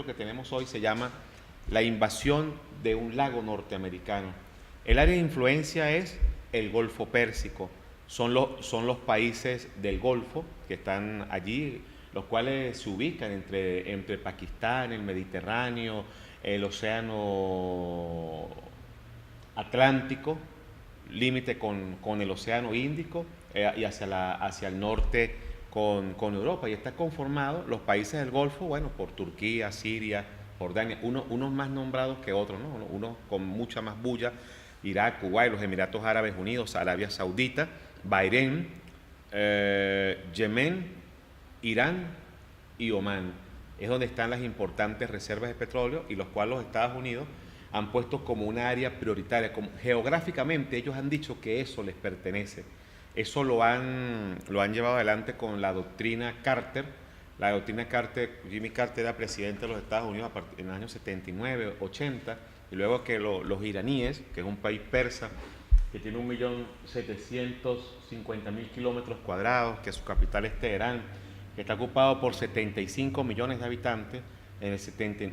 que tenemos hoy se llama la invasión de un lago norteamericano. El área de influencia es el Golfo Pérsico, son los países del Golfo que están allí, los cuales se ubican entre Pakistán, el Mediterráneo, el Océano Atlántico, límite con el Océano Índico y hacia el norte con Europa. Y está conformado los países del Golfo, bueno, por Turquía, Siria, Jordania, unos más nombrados que otros, ¿no? Unos con mucha más bulla: Irak, Kuwait, los Emiratos Árabes Unidos, Arabia Saudita, Bahrein, Yemen, Irán y Omán. Es donde están las importantes reservas de petróleo y los cuales los Estados Unidos han puesto como una área prioritaria. Geográficamente ellos han dicho que eso les pertenece. Eso lo han llevado adelante con la doctrina Carter. La doctrina Carter, Jimmy Carter era presidente de los Estados Unidos en los años 79, 80, y luego que los iraníes, que es un país persa, que tiene 1.750.000 kilómetros cuadrados, que su capital es Teherán, que está ocupado por 75 millones de habitantes. En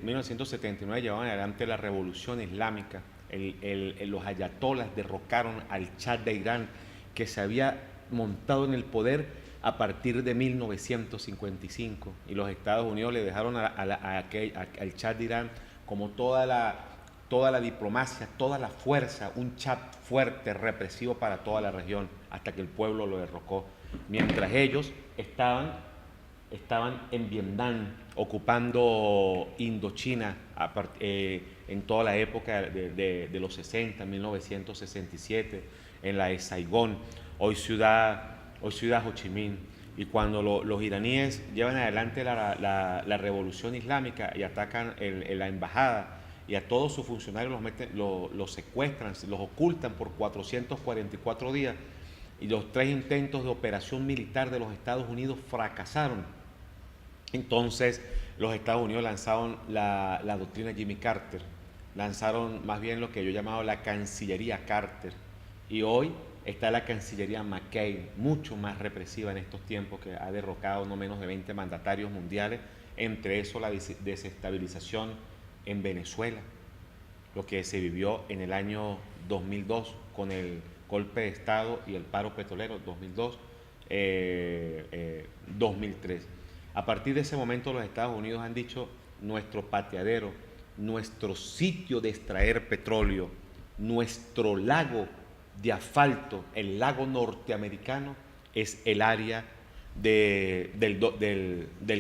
1979 llevaban adelante la revolución islámica. Los ayatolas derrocaron al Shah de Irán, que se había montado en el poder a partir de 1955. Y los Estados Unidos le dejaron al Shah de Irán como toda la diplomacia, toda la fuerza, un Shah fuerte, represivo para toda la región, hasta que el pueblo lo derrocó. Mientras ellos estaban en Vietnam, ocupando Indochina en toda la época de los 60, 1967, en la de Saigón, hoy ciudad Ho Chi Minh. Y cuando los iraníes llevan adelante la revolución islámica y atacan la embajada y a todos sus funcionarios los secuestran, los ocultan por 444 días, y los 3 intentos de operación militar de los Estados Unidos fracasaron. Entonces los Estados Unidos lanzaron la doctrina Jimmy Carter, lanzaron más bien lo que yo he llamado la Cancillería Carter, y hoy está la Cancillería McCain, mucho más represiva en estos tiempos, que ha derrocado no menos de 20 mandatarios mundiales, entre eso la desestabilización en Venezuela, lo que se vivió en el año 2002 con el golpe de Estado y el paro petrolero, 2002, 2003. A partir de ese momento los Estados Unidos han dicho: nuestro pateadero, nuestro sitio de extraer petróleo, nuestro lago de asfalto, el lago norteamericano, es el área del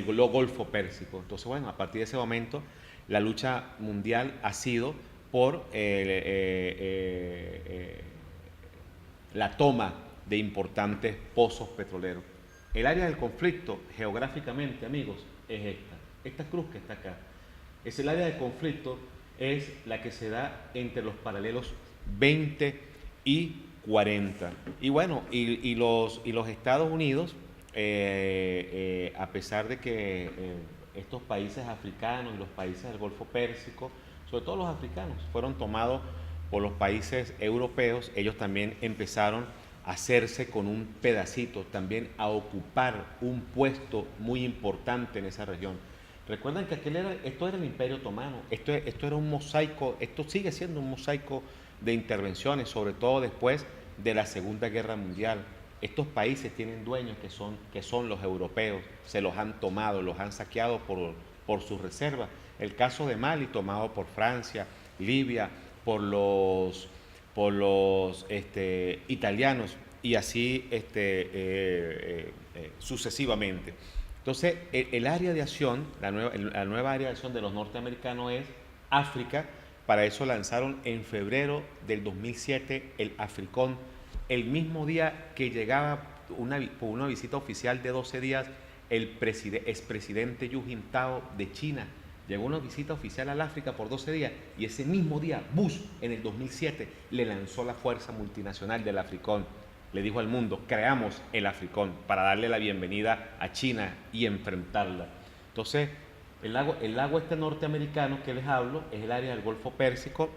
Golfo Pérsico. Entonces, bueno, a partir de ese momento la lucha mundial ha sido por la toma de importantes pozos petroleros. El área del conflicto, geográficamente, amigos, es esta cruz que está acá. Es el área de conflicto, es la que se da entre los paralelos 20 y 40. Y bueno, y los Estados Unidos, a pesar de que estos países africanos y los países del Golfo Pérsico, sobre todo los africanos, fueron tomados por los países europeos, ellos también empezaron a hacerse con un pedacito, también a ocupar un puesto muy importante en esa región. Recuerdan que esto era el Imperio Otomano, esto era un mosaico, esto sigue siendo un mosaico de intervenciones, sobre todo después de la Segunda Guerra Mundial. Estos países tienen dueños que son los europeos, se los han tomado, los han saqueado por sus reservas. El caso de Mali, tomado por Francia, Libia, por los italianos, y así sucesivamente. Entonces, el área de acción, la nueva área de acción de los norteamericanos es África. Para eso lanzaron en febrero del 2007 el Africón, el mismo día que llegaba por una visita oficial de 12 días el expresidente Hu Jintao de China. Llegó una visita oficial al África por 12 días, y ese mismo día Bush, en el 2007, le lanzó la fuerza multinacional del Africón. Le dijo al mundo: creamos el Africón para darle la bienvenida a China y enfrentarla. Entonces, el lago norteamericano que les hablo es el área del Golfo Pérsico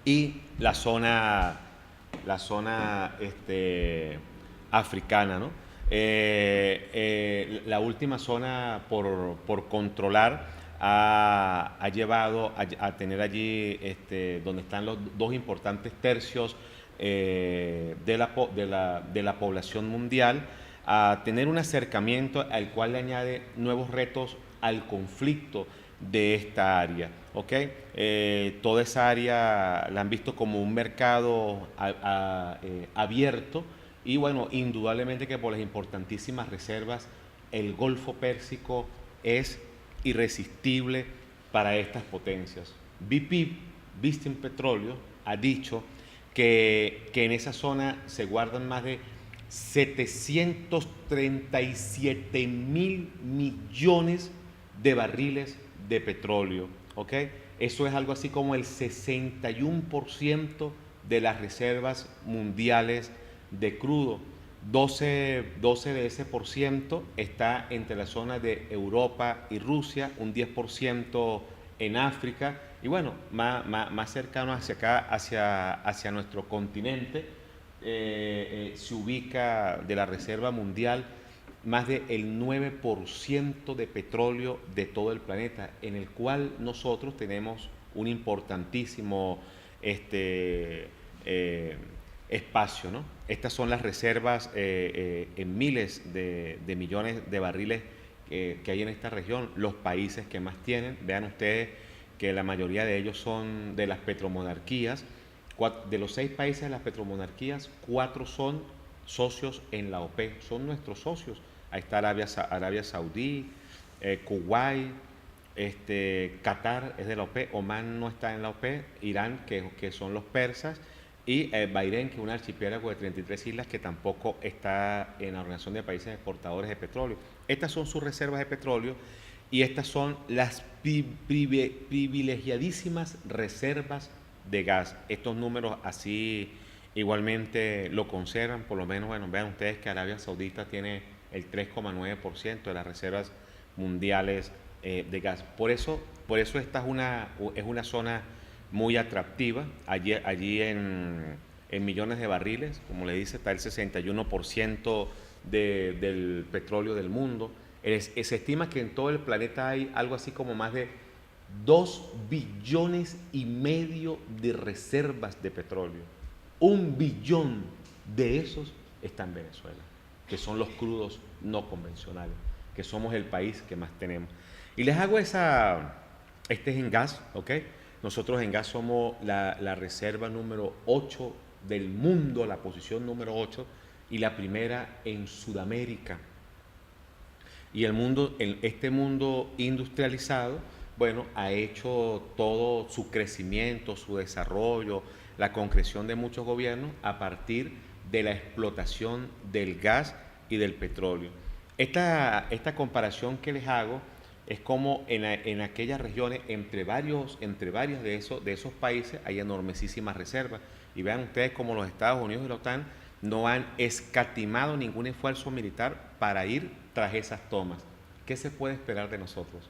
y la zona africana, ¿no? La última zona por controlar ha llevado a tener allí donde están los dos importantes tercios de la población mundial, a tener un acercamiento al cual le añade nuevos retos al conflicto de esta área. ¿Okay? Toda esa área la han visto como un mercado abierto, y bueno, indudablemente que por las importantísimas reservas, el Golfo Pérsico es irresistible para estas potencias. BP, Vistin Petróleo, ha dicho que en esa zona se guardan más de 737 mil millones de barriles de petróleo. ¿Okay? Eso es algo así como el 61% de las reservas mundiales de crudo. 12 de ese por ciento está entre la zona de Europa y Rusia, un 10% en África, y bueno, más cercano hacia acá, hacia nuestro continente, se ubica de la reserva mundial más del 9% de petróleo de todo el planeta, en el cual nosotros tenemos un importantísimo espacio, ¿no? Estas son las reservas en miles de millones de barriles que hay en esta región, los países que más tienen. Vean ustedes que la mayoría de ellos son de las petromonarquías. De los 6 países de las petromonarquías, 4 son socios en la OPEP, son nuestros socios. Ahí está Arabia Saudí, Kuwait, Qatar es de la OPEP, Omán no está en la OPEP, Irán, que son los persas, y Bahrein, que es un archipiélago de 33 islas que tampoco está en la Organización de Países Exportadores de Petróleo. Estas son sus reservas de petróleo, y estas son las privilegiadísimas reservas de gas. Estos números así igualmente lo conservan, por lo menos, bueno, vean ustedes que Arabia Saudita tiene el 3,9% de las reservas mundiales de gas. Por eso esta es una zona muy atractiva. Allí en millones de barriles, como le dice, está el 61% del petróleo del mundo. Se estima que en todo el planeta hay algo así como más de 2,5 billones de reservas de petróleo. 1 billón de esos está en Venezuela, que son los crudos no convencionales, que somos el país que más tenemos. Y les hago este es en gas, ¿ok? Nosotros en gas somos la reserva número 8 del mundo, la posición número 8, y la primera en Sudamérica. Y este mundo industrializado, bueno, ha hecho todo su crecimiento, su desarrollo, la concreción de muchos gobiernos a partir de la explotación del gas y del petróleo. Esta comparación que les hago es como en aquellas regiones, entre varios de esos países, hay enormísimas reservas. Y vean ustedes cómo los Estados Unidos y la OTAN no han escatimado ningún esfuerzo militar para ir tras esas tomas. ¿Qué se puede esperar de nosotros?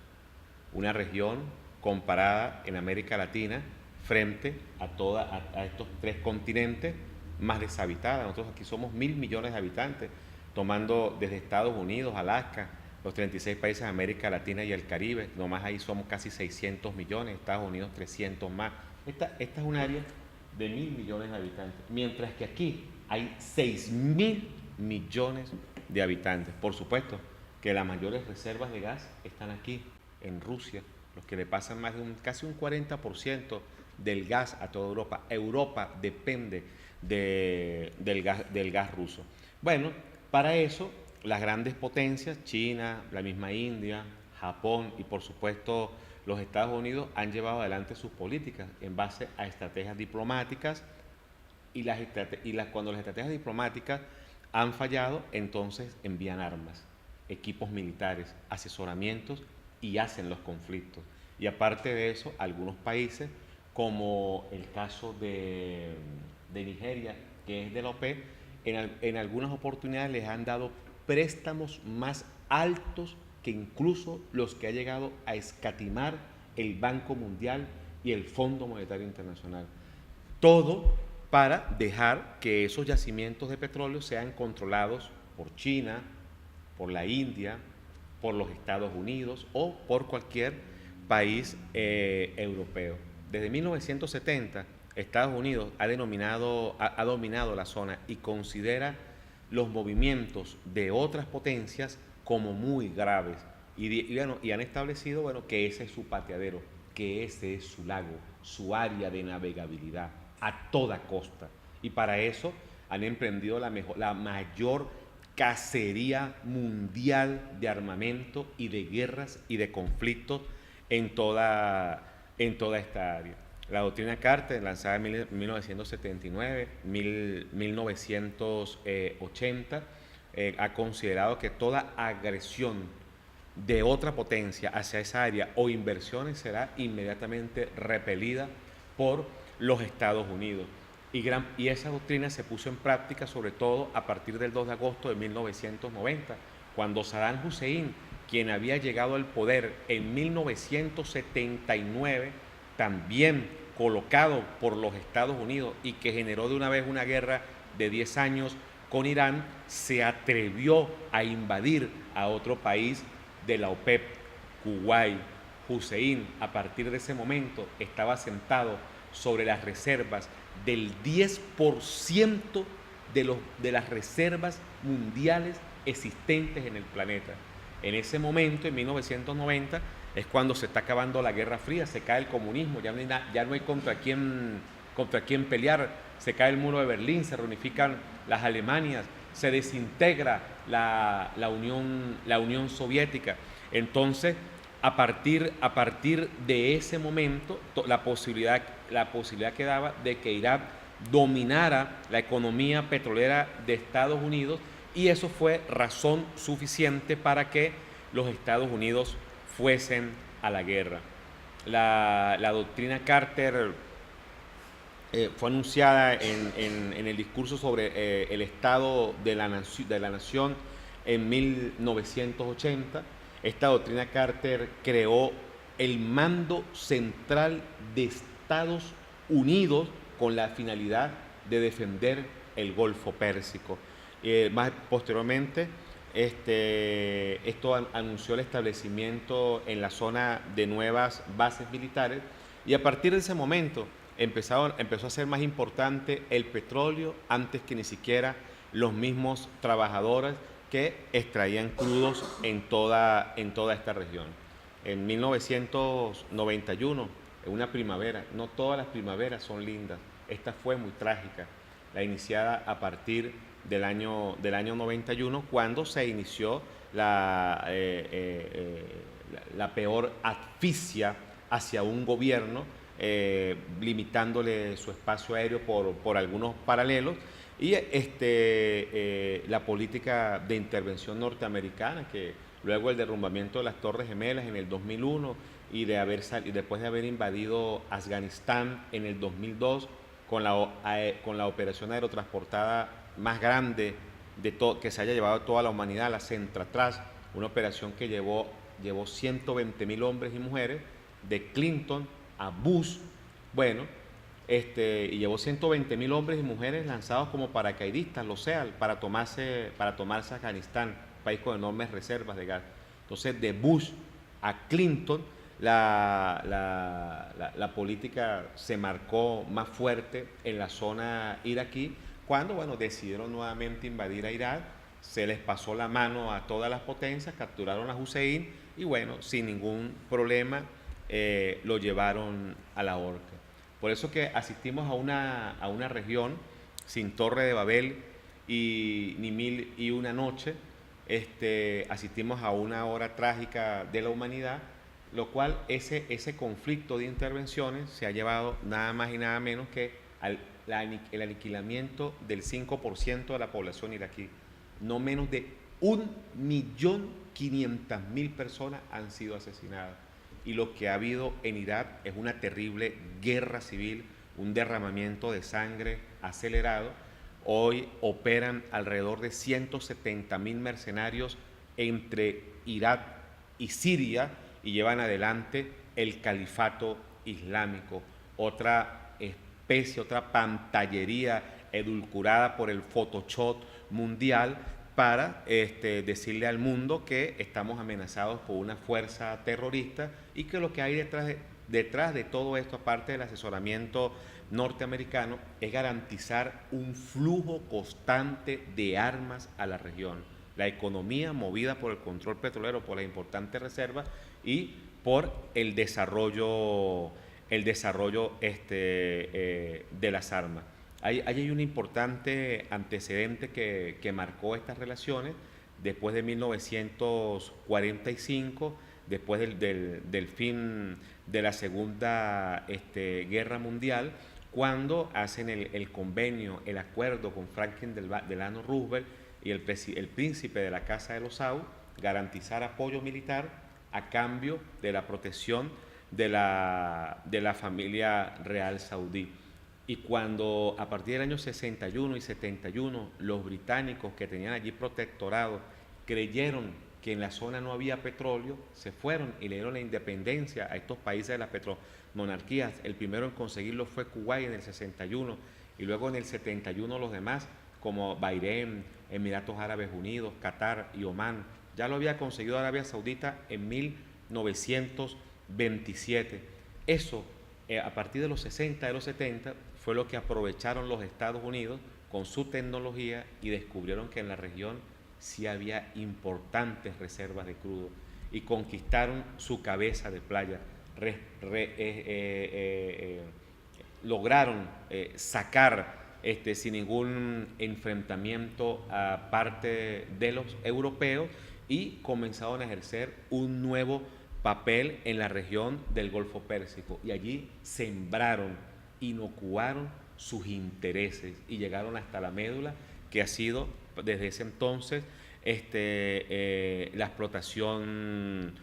Una región comparada en América Latina frente a estos 3 continentes más deshabitada. Nosotros aquí somos 1.000 millones de habitantes, tomando desde Estados Unidos, Alaska, los 36 países de América Latina y el Caribe, nomás ahí somos casi 600 millones, Estados Unidos 300 más. Esta es un área de 1.000 millones de habitantes, mientras que aquí hay 6.000 millones de habitantes. Por supuesto que las mayores reservas de gas están aquí, en Rusia, los que le pasan más de casi un 40% del gas a toda Europa. Europa depende del gas ruso. Bueno, para eso las grandes potencias, China, la misma India, Japón y por supuesto los Estados Unidos, han llevado adelante sus políticas en base a estrategias diplomáticas, y cuando las estrategias diplomáticas han fallado, entonces envían armas, equipos militares, asesoramientos, y hacen los conflictos. Y aparte de eso, algunos países, como el caso de Nigeria, que es de la OPEP, en algunas oportunidades les han dado préstamos más altos que incluso los que ha llegado a escatimar el Banco Mundial y el Fondo Monetario Internacional. Todo para dejar que esos yacimientos de petróleo sean controlados por China, por la India, por los Estados Unidos o por cualquier país europeo. Desde 1970, Estados Unidos ha dominado la zona y considera los movimientos de otras potencias como muy graves. Y han establecido, bueno, que ese es su pateadero, que ese es su lago, su área de navegabilidad a toda costa. Y para eso han emprendido la mayor cacería mundial de armamento y de guerras y de conflictos en toda esta área. La doctrina Carter, lanzada en 1979, 1980, ha considerado que toda agresión de otra potencia hacia esa área o inversiones será inmediatamente repelida por los Estados Unidos. Y esa doctrina se puso en práctica sobre todo a partir del 2 de agosto de 1990, cuando Saddam Hussein, quien había llegado al poder en 1979, también colocado por los Estados Unidos y que generó de una vez una guerra de 10 años con Irán, se atrevió a invadir a otro país de la OPEP, Kuwait. Hussein, a partir de ese momento, estaba sentado sobre las reservas del 10% de las reservas mundiales existentes en el planeta. En ese momento, en 1990, es cuando se está acabando la Guerra Fría, se cae el comunismo, ya no hay contra quién pelear, se cae el muro de Berlín, se reunifican las Alemanias, se desintegra la Unión Soviética. Entonces, a partir de ese momento, la posibilidad que daba de que Irak dominara la economía petrolera de Estados Unidos, y eso fue razón suficiente para que los Estados Unidos fuesen a la guerra. La doctrina Carter fue anunciada en el discurso sobre el Estado de la Nación en 1980. Esta doctrina Carter creó el Mando Central de Estados Unidos con la finalidad de defender el Golfo Pérsico. Más posteriormente, esto anunció el establecimiento en la zona de nuevas bases militares, y a partir de ese momento empezó a ser más importante el petróleo antes que ni siquiera los mismos trabajadores que extraían crudos en toda esta región. En 1991, en una primavera, no todas las primaveras son lindas, esta fue muy trágica, la iniciada a partir del año 91, cuando se inició la peor asfixia hacia un gobierno, limitándole su espacio aéreo por algunos paralelos, y la política de intervención norteamericana, que luego el derrumbamiento de las Torres Gemelas en el 2001 y después de haber invadido Afganistán en el 2002 con la operación aerotransportada más grande que se haya llevado a toda la humanidad, la Centratras, una operación que llevó 120.000 hombres y mujeres de Clinton a Bush, y llevó 120.000 hombres y mujeres lanzados como paracaidistas, los SEAL, para tomarse Afganistán, país con enormes reservas de gas. Entonces, de Bush a Clinton, la política se marcó más fuerte en la zona iraquí, cuando decidieron nuevamente invadir a Irak, se les pasó la mano a todas las potencias, capturaron a Hussein y sin ningún problema lo llevaron a la horca. Por eso que asistimos a una región sin Torre de Babel ni Mil y una noche. Asistimos a una hora trágica de la humanidad, lo cual ese conflicto de intervenciones se ha llevado nada más y nada menos que el aniquilamiento del 5% de la población iraquí. No menos de 1.500.000 personas han sido asesinadas. Y lo que ha habido en Irak es una terrible guerra civil, un derramamiento de sangre acelerado. Hoy operan alrededor de 170.000 mercenarios entre Irak y Siria y llevan adelante el califato islámico, otra especie, otra pantallería edulcorada por el Photoshop mundial para decirle al mundo que estamos amenazados por una fuerza terrorista y que lo que hay detrás de todo esto, aparte del asesoramiento norteamericano, es garantizar un flujo constante de armas a la región. La economía movida por el control petrolero, por las importantes reservas y por el desarrollo de las armas. Hay un importante antecedente que marcó estas relaciones después de 1945, después del fin de la Segunda Guerra Mundial, cuando hacen el convenio, el acuerdo con Franklin Delano Roosevelt y el príncipe de la Casa de los Saud, garantizar apoyo militar a cambio de la protección de la familia real saudí. Y cuando a partir del año 61 y 71 los británicos que tenían allí protectorado creyeron que en la zona no había petróleo, se fueron y le dieron la independencia a estos países de las petromonarquías. El primero en conseguirlo fue Kuwait en el 61 y luego en el 71 los demás como Bahrein, Emiratos Árabes Unidos, Qatar y Omán. Ya lo había conseguido Arabia Saudita en 1927. Eso, a partir de los 60, de los 70, fue lo que aprovecharon los Estados Unidos con su tecnología y descubrieron que en la región sí había importantes reservas de crudo y conquistaron su cabeza de playa. Lograron sacar sin ningún enfrentamiento a parte de los europeos y comenzaron a ejercer un nuevo papel en la región del Golfo Pérsico y allí sembraron, inocuaron sus intereses y llegaron hasta la médula que ha sido desde ese entonces la explotación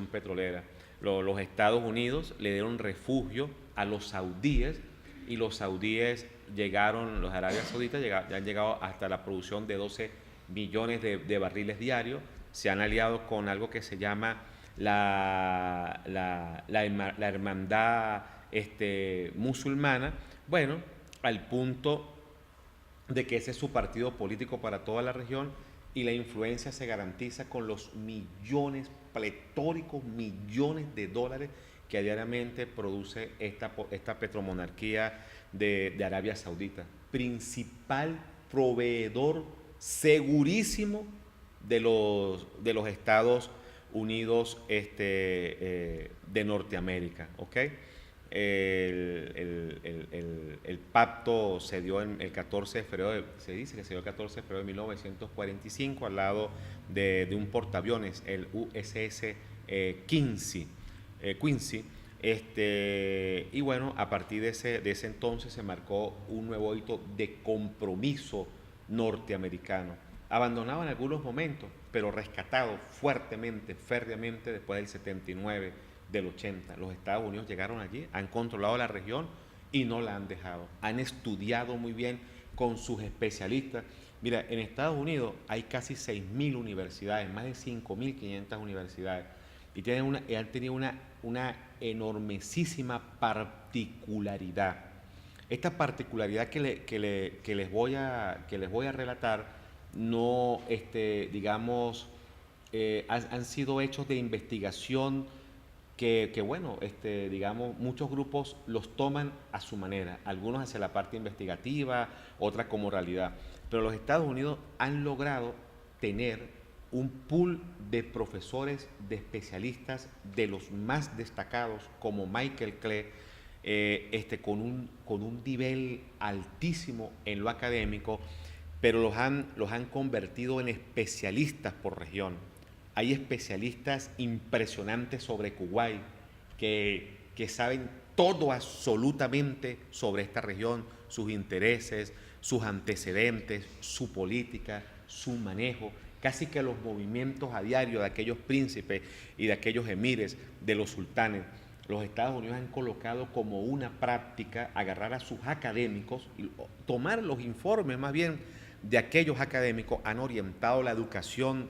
petrolera. Los Estados Unidos le dieron refugio a los saudíes y los saudíes llegaron, los Arabia Saudita ya han llegado hasta la producción de 12 millones de barriles diarios. Se han aliado con algo que se llama la hermandad musulmana, bueno, al punto de que ese es su partido político para toda la región y la influencia se garantiza con los millones, pletóricos millones de dólares que diariamente produce esta petromonarquía de Arabia Saudita, principal proveedor segurísimo de los Estados Unidos de Norteamérica, ¿ok? El pacto se dio el 14 de febrero, se dice que se dio el 14 de febrero de 1945 al lado de un portaaviones, el USS Quincy. Y bueno, a partir de ese entonces se marcó un nuevo hito de compromiso norteamericano, abandonado en algunos momentos, pero rescatado fuertemente, férreamente después del 79, del 80. Los Estados Unidos llegaron allí, han controlado la región y no la han dejado. Han estudiado muy bien con sus especialistas. Mira, en Estados Unidos hay casi 6.000 universidades, más de 5.500 universidades, y han tenido una enormísima particularidad. Esta particularidad que les voy a relatar no, han sido hechos de investigación que bueno, digamos, muchos grupos los toman a su manera, algunos hacia la parte investigativa, otras como realidad. Pero los Estados Unidos han logrado tener un pool de profesores, de especialistas, de los más destacados, como Michael Clee, con un nivel altísimo en lo académico, pero los han convertido en especialistas por región. Hay especialistas impresionantes sobre Kuwait que saben todo absolutamente sobre esta región, sus intereses, sus antecedentes, su política, su manejo, casi que los movimientos a diario de aquellos príncipes y de aquellos emires, de los sultanes. Los Estados Unidos han colocado como una práctica agarrar a sus académicos y tomar los informes más bien de aquellos académicos, han orientado la educación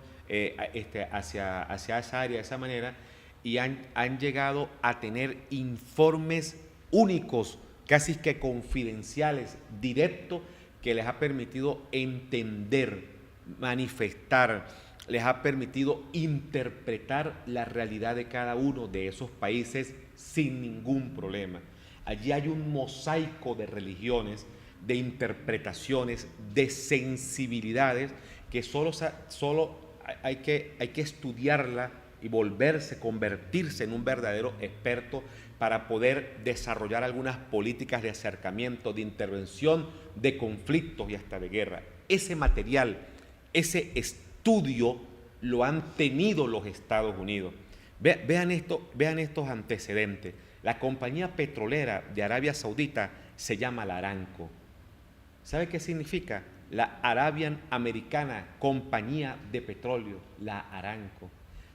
hacia esa área de esa manera y han llegado a tener informes únicos, casi que confidenciales, directos, que les ha permitido entender manifestar, les ha permitido interpretar la realidad de cada uno de esos países sin ningún problema. Allí hay un mosaico de religiones, de interpretaciones, de sensibilidades que solo hay que estudiarla y convertirse en un verdadero experto para poder desarrollar algunas políticas de acercamiento, de intervención, de conflictos y hasta de guerra. Ese material, ese estudio lo han tenido los Estados Unidos. Vean estos antecedentes. La compañía petrolera de Arabia Saudita se llama la Aramco. ¿Sabe qué significa? La Arabian Americana Compañía de Petróleo, la Aramco.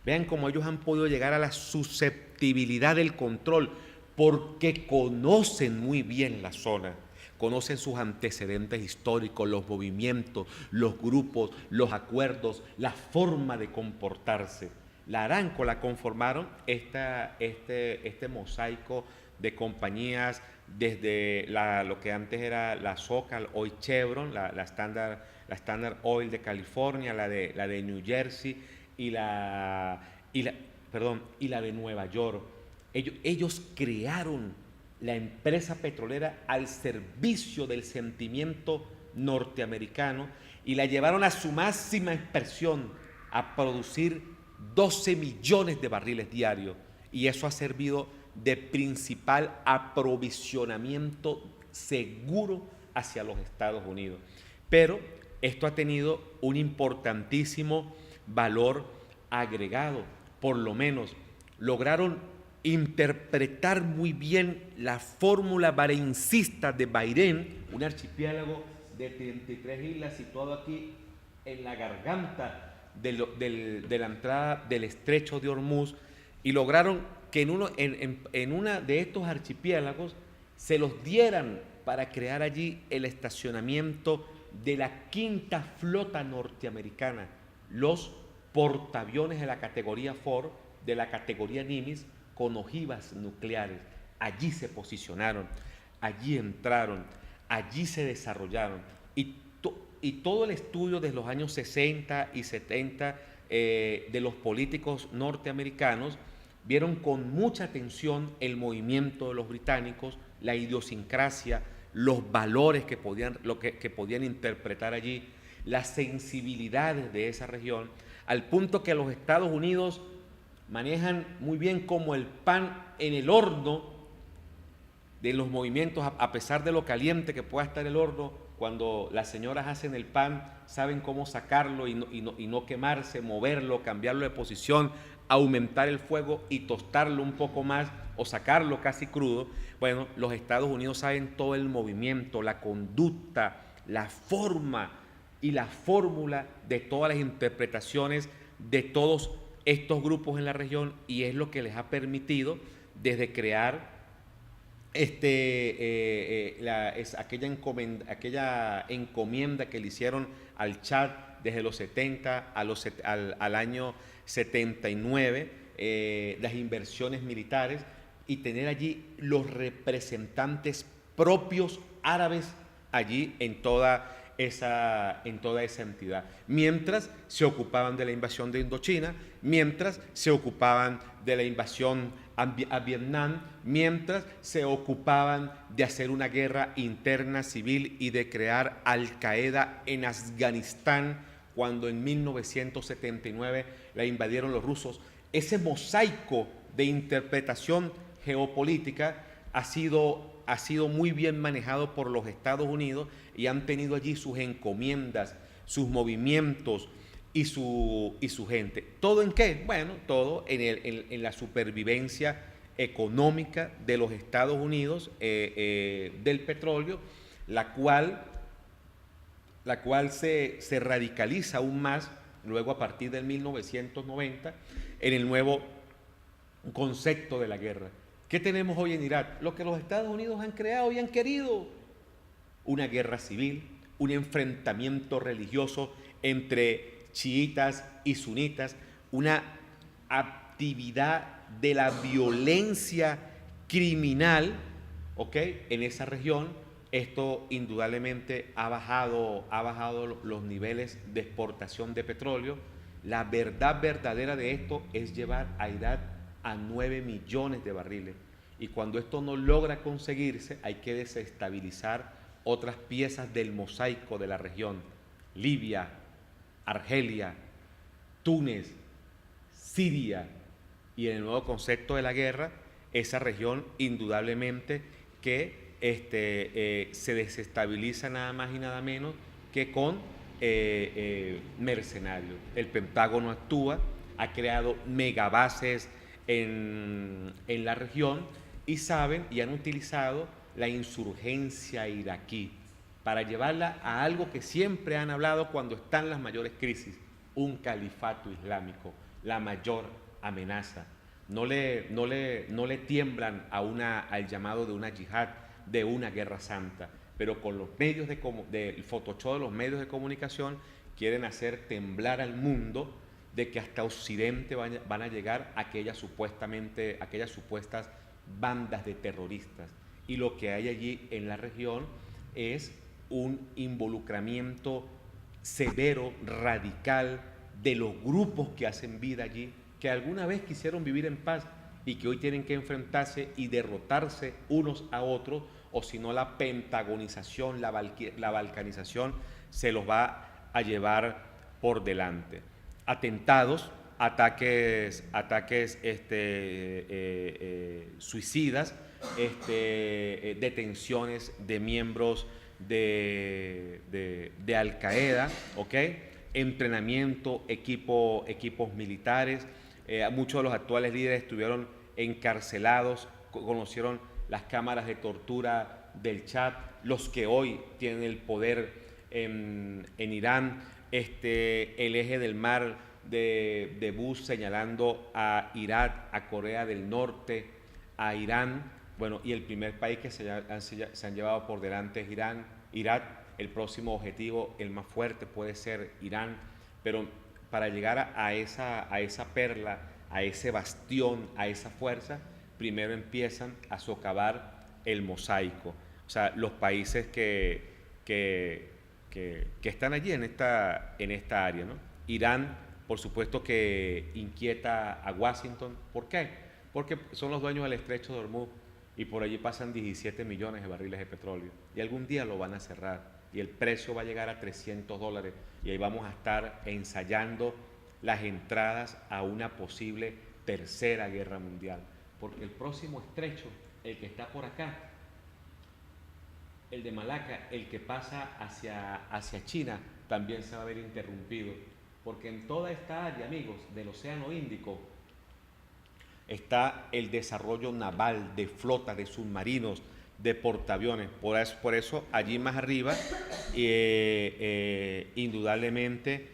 Vean cómo ellos han podido llegar a la susceptibilidad del control porque conocen muy bien la zona, conocen sus antecedentes históricos, los movimientos, los grupos, los acuerdos, la forma de comportarse. La Aramco la conformaron este mosaico de compañías desde lo que antes era la SoCal, hoy Chevron, la Standard Oil de California, la de New Jersey y la de Nueva York. Ellos crearon la empresa petrolera al servicio del sentimiento norteamericano y la llevaron a su máxima expresión, a producir 12 millones de barriles diarios, y eso ha servido de principal aprovisionamiento seguro hacia los Estados Unidos. Pero esto ha tenido un importantísimo valor agregado. Por lo menos lograron interpretar muy bien la fórmula barencista de Bahrein, un archipiélago de 33 islas situado aquí en la garganta de la entrada del estrecho de Hormuz, y lograron que en una de estos archipiélagos se los dieran para crear allí el estacionamiento de la quinta flota norteamericana, los portaaviones de la categoría Ford, de la categoría Nimitz, con ojivas nucleares. Allí se posicionaron, allí entraron, allí se desarrollaron, y todo el estudio de los años 60 y 70 de los políticos norteamericanos vieron con mucha atención el movimiento de los británicos, la idiosincrasia, los valores que podían interpretar allí, las sensibilidades de esa región, al punto que los Estados Unidos manejan muy bien como el pan en el horno de los movimientos, a pesar de lo caliente que pueda estar el horno. Cuando las señoras hacen el pan, saben cómo sacarlo y no quemarse, moverlo, cambiarlo de posición, aumentar el fuego y tostarlo un poco más o sacarlo casi crudo. Bueno, los Estados Unidos saben todo el movimiento, la conducta, la forma y la fórmula de todas las interpretaciones de todos estos grupos en la región, y es lo que les ha permitido desde crear aquella encomienda que le hicieron al Chad desde los 70 al año 79, las inversiones militares, y tener allí los representantes propios árabes allí en toda esa entidad, mientras se ocupaban de la invasión de Indochina, mientras se ocupaban de la invasión a Vietnam, mientras se ocupaban de hacer una guerra interna civil y de crear Al-Qaeda en Afganistán, cuando en 1979 la invadieron los rusos. Ese mosaico de interpretación geopolítica ha sido muy bien manejado por los Estados Unidos, y han tenido allí sus encomiendas, sus movimientos y su gente. ¿Todo en qué? Bueno, todo en la supervivencia económica de los Estados Unidos, del petróleo, la cual se radicaliza aún más luego a partir del 1990 en el nuevo concepto de la guerra. ¿Qué tenemos hoy en Irak? Lo que los Estados Unidos han creado y han querido: una guerra civil, un enfrentamiento religioso entre chiitas y sunitas, una actividad de la violencia criminal, ¿ok?, en esa región, Esto indudablemente ha bajado los niveles de exportación de petróleo. La verdad verdadera de esto es llevar a Irak a 9 millones de barriles. Y cuando esto no logra conseguirse, hay que desestabilizar otras piezas del mosaico de la región. Libia, Argelia, Túnez, Siria, y en el nuevo concepto de la guerra, esa región indudablemente que se desestabiliza nada más y nada menos que con mercenarios. El Pentágono actúa, ha creado megabases en la región y saben y han utilizado la insurgencia iraquí para llevarla a algo que siempre han hablado cuando están las mayores crisis, un califato islámico, la mayor amenaza. No le tiemblan al llamado de una yihad, de una guerra santa, pero con los medios del Photoshop de los medios de comunicación quieren hacer temblar al mundo de que hasta Occidente van a llegar aquellas supuestas bandas de terroristas. Y lo que hay allí en la región es un involucramiento severo, radical, de los grupos que hacen vida allí, que alguna vez quisieron vivir en paz y que hoy tienen que enfrentarse y derrotarse unos a otros, o si no la pentagonización, la balcanización se los va a llevar por delante. Atentados, ataques suicidas, detenciones de miembros de Al Qaeda, ¿ok? Entrenamiento, equipos militares. Muchos de los actuales líderes estuvieron encarcelados, conocieron las cámaras de tortura del Chad, los que hoy tienen el poder en Irán, el eje del mar de Bush señalando a Irak, a Corea del Norte, a Irán, bueno, y el primer país que se han llevado por delante es Irak. El próximo objetivo, el más fuerte, puede ser Irán, pero para llegar a esa perla, a ese bastión, a esa fuerza, primero empiezan a socavar el mosaico. O sea, los países que están allí en esta área, ¿no? Irán, por supuesto que inquieta a Washington. ¿Por qué? Porque son los dueños del estrecho de Hormuz y por allí pasan 17 millones de barriles de petróleo y algún día lo van a cerrar y el precio va a llegar a $300 y ahí vamos a estar ensayando las entradas a una posible tercera guerra mundial, porque el próximo estrecho, el que está por acá, el de Malaca, el que pasa hacia China, también se va a ver interrumpido, porque en toda esta área, amigos, del Océano Índico está el desarrollo naval de flotas, de submarinos, de portaaviones. Por eso allí más arriba indudablemente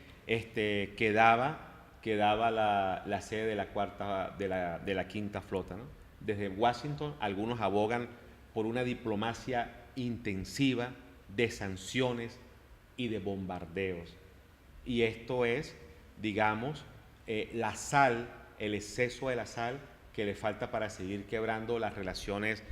quedaba la sede de la quinta flota, ¿no? Desde Washington algunos abogan por una diplomacia intensiva de sanciones y de bombardeos, y esto es, digamos, la sal, el exceso de la sal que le falta para seguir quebrando las relaciones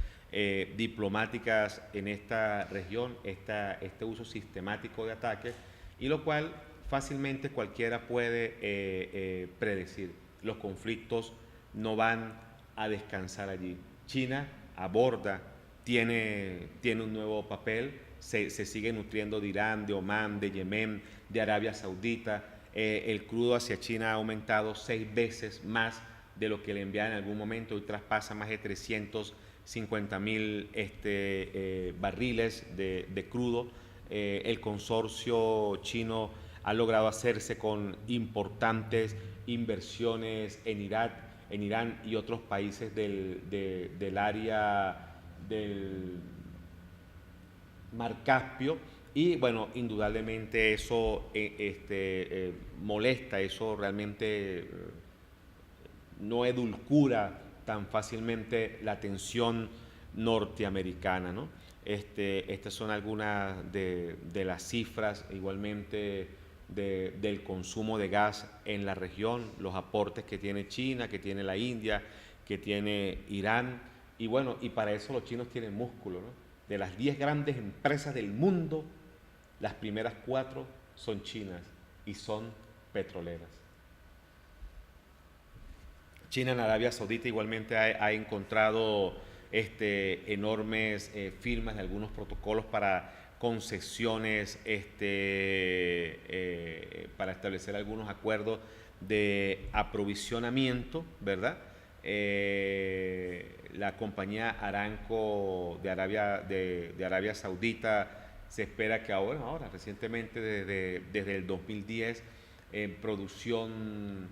diplomáticas en esta región, este uso sistemático de ataques, y lo cual fácilmente cualquiera puede predecir. Los conflictos no van a descansar allí. China aborda, tiene un nuevo papel, se sigue nutriendo de Irán, de Omán, de Yemen, de Arabia Saudita. El crudo hacia China ha aumentado 6 veces más de lo que le enviaban en algún momento, y traspasa más de 350.000 barriles de crudo. El consorcio chino ha logrado hacerse con importantes inversiones en Irán y otros países del área del Mar Caspio, y bueno, indudablemente eso molesta, eso realmente no edulcura tan fácilmente la tensión norteamericana, ¿no? Estas son algunas de las cifras igualmente del consumo de gas en la región, los aportes que tiene China, que tiene la India, que tiene Irán, y bueno, y para eso los chinos tienen músculo, ¿no? de las 10 grandes empresas del mundo, las primeras 4 son chinas y son petroleras. China en Arabia Saudita igualmente ha encontrado enormes firmas de algunos protocolos para concesiones, para establecer algunos acuerdos de aprovisionamiento, ¿verdad? La compañía Aramco de Arabia Saudita se espera que ahora recientemente desde el 2010 en producción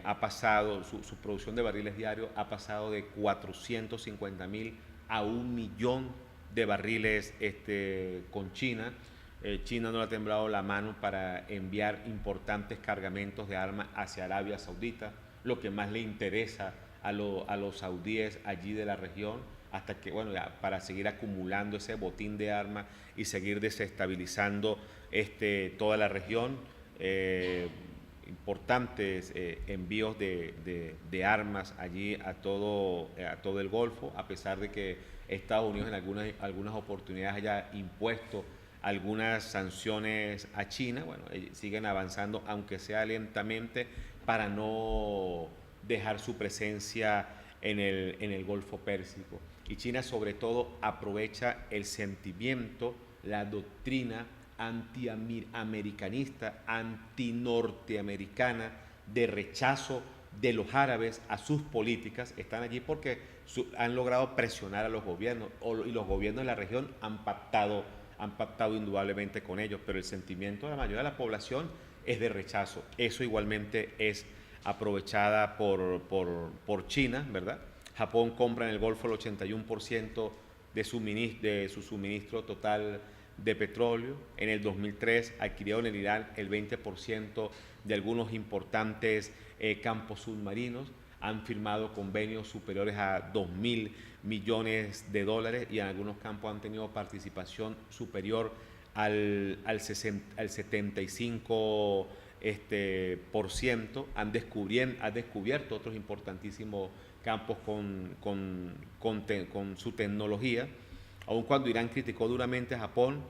ha pasado, su producción de barriles diarios ha pasado de 450.000 a 1.000.000 de barriles con China. China no le ha temblado la mano para enviar importantes cargamentos de armas hacia Arabia Saudita, lo que más le interesa a los saudíes allí de la región, hasta que, bueno, ya, para seguir acumulando ese botín de armas y seguir desestabilizando toda la región. Importantes envíos de armas allí a todo el Golfo, a pesar de que Estados Unidos en algunas oportunidades haya impuesto algunas sanciones a China. Bueno, siguen avanzando, aunque sea lentamente, para no dejar su presencia en el Golfo Pérsico. Y China sobre todo aprovecha el sentimiento, la doctrina antiamericanista, antinorteamericana, de rechazo de los árabes a sus políticas. Están allí porque han logrado presionar a los gobiernos, y los gobiernos de la región han pactado indudablemente con ellos, pero el sentimiento de la mayoría de la población es de rechazo. Eso igualmente es aprovechada por China, ¿verdad? Japón compra en el Golfo el 81% de su suministro total de petróleo. En el 2003 adquirió en el Irán el 20% de algunos importantes campos submarinos. Han firmado convenios superiores a 2.000 millones de dólares y en algunos campos han tenido participación superior al 75%. Han descubierto otros importantísimos campos con su tecnología. Aun cuando Irán criticó duramente a Japón,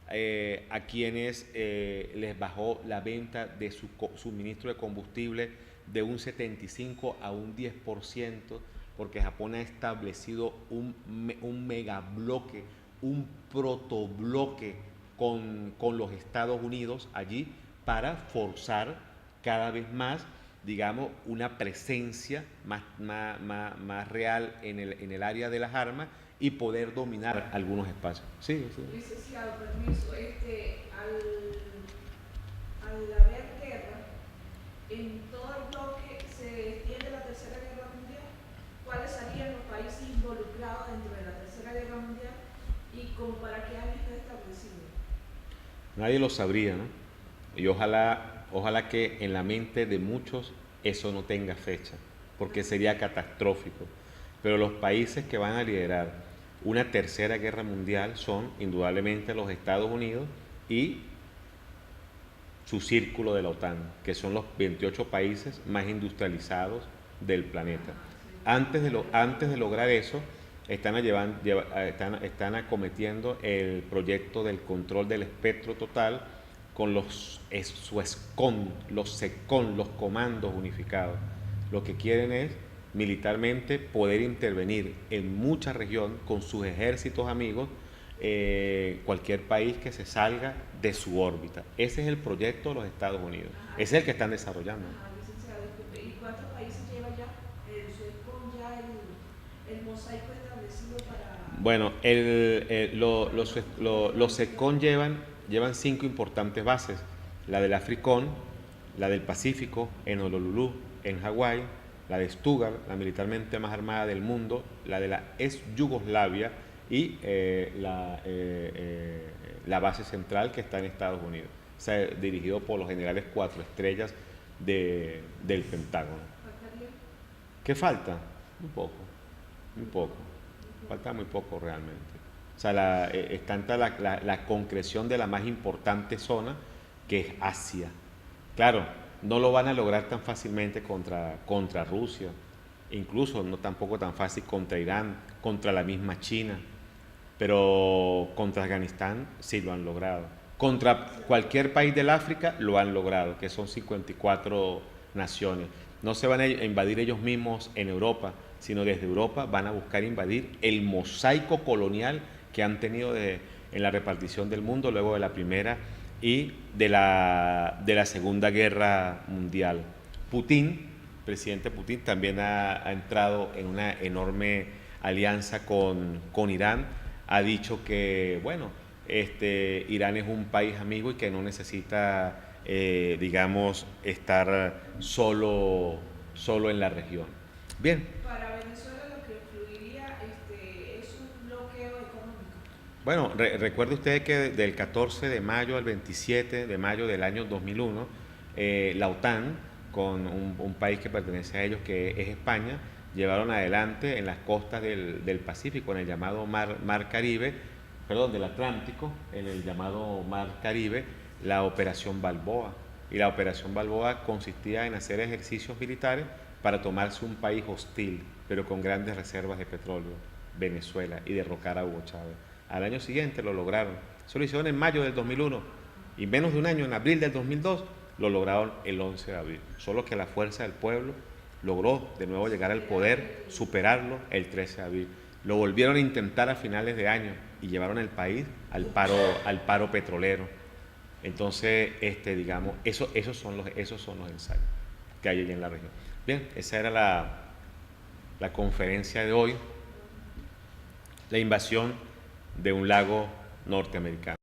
a quienes les bajó la venta de su suministro de combustible de un 75 a un 10%, porque Japón ha establecido un megabloque, un protobloque con los Estados Unidos allí para forzar cada vez más, digamos, una presencia más real en el área de las armas y poder dominar algunos espacios. Sí, sí. Licenciado, permiso, al haber guerra, en todo el bloque se extiende la Tercera Guerra Mundial. ¿Cuáles serían los países involucrados dentro de la Tercera Guerra Mundial y como para qué año está establecido? Nadie lo sabría, ¿no? Y ojalá que en la mente de muchos eso no tenga fecha, porque sería catastrófico. Pero los países que van a liderar una tercera guerra mundial son indudablemente los Estados Unidos y su círculo de la OTAN, que son los 28 países más industrializados del planeta. Antes de lograr eso, están acometiendo el proyecto del control del espectro total con los SECON, los comandos unificados. Lo que quieren es militarmente poder intervenir en mucha región con sus ejércitos amigos, cualquier país que se salga de su órbita. Ese es el proyecto de los Estados Unidos. Ese es el que están desarrollando. Licenciado, disculpe, ¿y cuántos países lleva ya el SUECON, ya el mosaico establecido para...? Bueno, los SECON llevan 5 importantes bases: la del Africón, la del Pacífico, en Honolulu, en Hawái, la de Stuttgart, la militarmente más armada del mundo, la de la ex Yugoslavia y la base central que está en Estados Unidos, o sea, dirigido por los generales 4 estrellas del Pentágono. ¿Qué falta? Muy poco, falta muy poco realmente. O sea, está la concreción de la más importante zona, que es Asia. Claro, no lo van a lograr tan fácilmente contra Rusia, incluso no tampoco tan fácil contra Irán, contra la misma China. pero contra Afganistán sí lo han logrado. Contra cualquier país del África lo han logrado, que son 54 naciones. No se van a invadir ellos mismos en Europa, sino desde Europa van a buscar invadir el mosaico colonial que han tenido en la repartición del mundo luego de la Primera y de la Segunda Guerra Mundial. Putin, presidente Putin, también ha entrado en una enorme alianza con Irán. Ha dicho que, bueno, Irán es un país amigo y que no necesita, digamos, estar solo en la región. Bien. Para Venezuela lo que influiría es un bloqueo económico. Bueno, recuerde usted que del 14 de mayo al 27 de mayo del año 2001, la OTAN, con un país que pertenece a ellos, que es España, llevaron adelante en las costas del Pacífico, en el llamado Mar Caribe, perdón, del Atlántico, en el llamado Mar Caribe, la Operación Balboa. Y la Operación Balboa consistía en hacer ejercicios militares para tomarse un país hostil, pero con grandes reservas de petróleo, Venezuela, y derrocar a Hugo Chávez. Al año siguiente lo lograron. Eso lo hicieron en mayo del 2001 y menos de un año, en abril del 2002, lo lograron el 11 de abril. Solo que la fuerza del pueblo logró de nuevo llegar al poder, superarlo el 13 de abril. Lo volvieron a intentar a finales de año y llevaron el país al paro petrolero. Entonces, digamos, esos son los ensayos que hay allí en la región. Bien, esa era la conferencia de hoy, la invasión de un lago norteamericano.